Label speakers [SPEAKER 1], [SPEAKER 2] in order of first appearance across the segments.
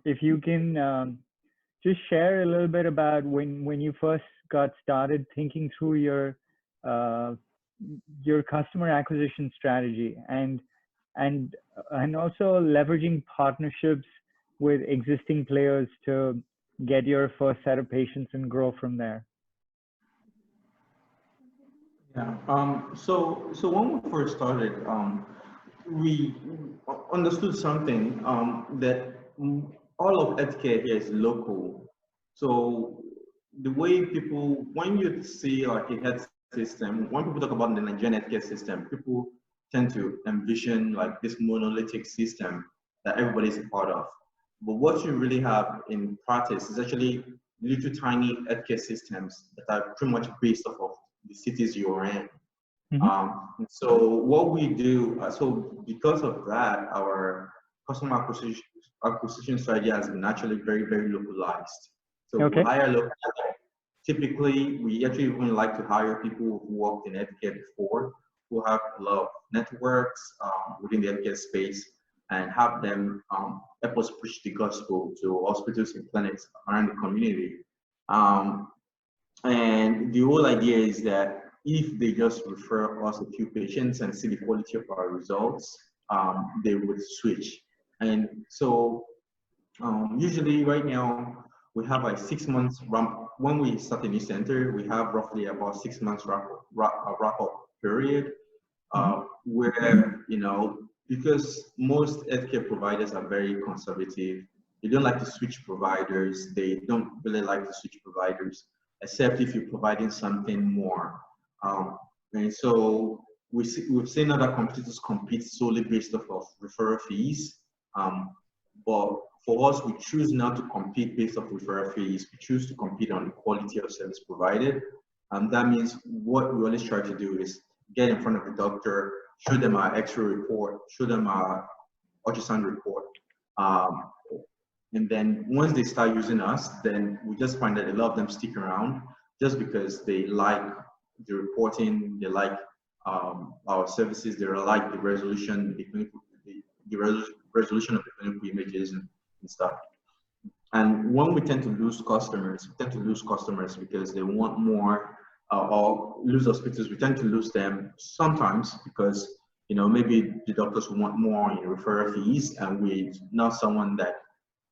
[SPEAKER 1] if you can just share a little bit about when you first got started thinking through your customer acquisition strategy and also leveraging partnerships with existing players to get your first set of patients and grow from there.
[SPEAKER 2] Yeah. So when we first started, we understood something, that all of healthcare here is local. So the way people, when you see like a health system, when people talk about the Nigerian healthcare system, people tend to envision like this monolithic system that everybody is a part of. But what you really have in practice is actually little tiny healthcare systems that are pretty much based off of the cities you're in. So what we do, so because of that, our customer acquisition strategy has been actually very, very localized. So we hire locally. Typically, we actually even like to hire people who worked in healthcare before, who have a lot of networks within the healthcare space, and have them help us preach the gospel to hospitals and clinics around the community. And the whole idea is that if they just refer us a few patients and see the quality of our results, they would switch. And so usually right now, we have like 6 months ramp. When we start a new center, we have roughly about 6 months wrap-up period, where, you know, because most healthcare providers are very conservative, they don't like to switch providers. They don't really like to switch providers, except if you're providing something more. And so we've seen other competitors compete solely based off of referral fees. But for us, we choose not to compete based off referral fees. We choose to compete on the quality of service provided. And that means what we always try to do is get in front of the doctor, show them our X-ray report, show them our ultrasound report. And then once they start using us, then we just find that a lot of them stick around just because they like the reporting, they like our services, they like the resolution, the resolution of the clinical images and stuff. And when we tend to lose customers, because they want more, or lose hospitals, we tend to lose them sometimes because, you know, maybe the doctors want more in referral fees, and we're not someone that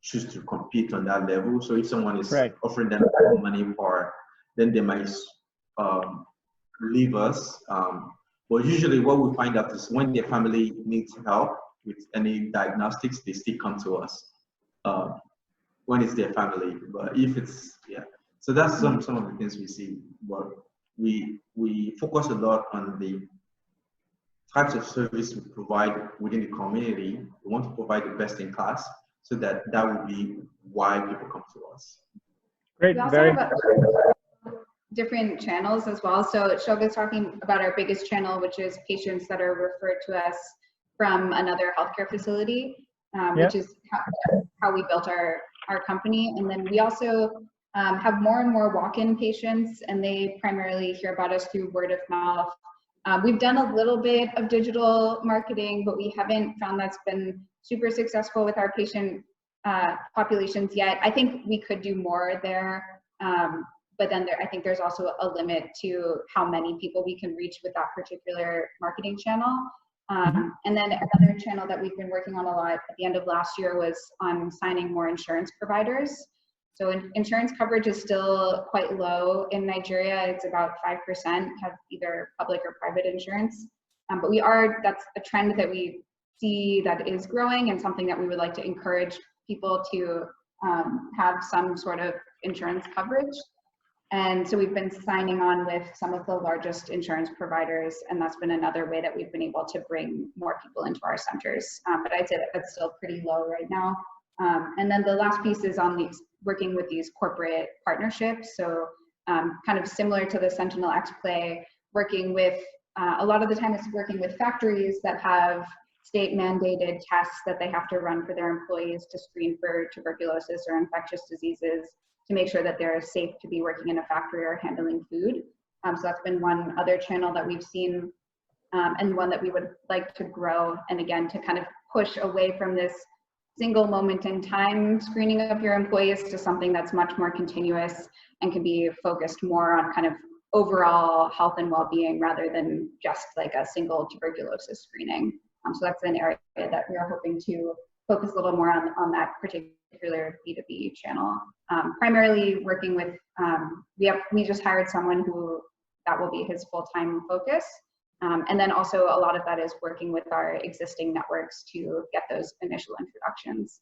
[SPEAKER 2] choose to compete on that level. So if someone is offering them more money for, then they might leave us. But usually what we find out is when their family needs help with any diagnostics, they still come to us when it's their family. But if it's, so that's some of the things we see. But we focus a lot on the types of service we provide within the community. We want to provide the best in class, so that would be why people come to us.
[SPEAKER 1] Great.
[SPEAKER 3] We also have different channels as well. So Shoga's talking about our biggest channel, which is patients that are referred to us from another healthcare facility, which is how we built our company. And then we also have more and more walk-in patients, and they primarily hear about us through word of mouth. We've done a little bit of digital marketing, but we haven't found that's been super successful with our patient populations yet. I think we could do more there, but then I think there's also a limit to how many people we can reach with that particular marketing channel. And then another channel that we've been working on a lot at the end of last year was on signing more insurance providers. So insurance coverage is still quite low in Nigeria. It's about 5% have either public or private insurance. But that's a trend that we see that is growing, and something that we would like to encourage people to have some sort of insurance coverage. And so we've been signing on with some of the largest insurance providers, and that's been another way that we've been able to bring more people into our centers. But I'd say that that's still pretty low right now. And then the last piece is on working with these corporate partnerships. So kind of similar to the Sentinel X play, working with, a lot of the time it's working with factories that have state mandated tests that they have to run for their employees to screen for tuberculosis or infectious diseases, to make sure that they're safe to be working in a factory or handling food. So that's been one other channel that we've seen, and one that we would like to grow. And again, to kind of push away from this single moment in time screening of your employees to something that's much more continuous and can be focused more on kind of overall health and well-being rather than just like a single tuberculosis screening. So that's an area that we are hoping to focus a little more on that particular B2B channel. Primarily working with, we just hired someone who that will be his full-time focus. And then also a lot of that is working with our existing networks to get those initial introductions.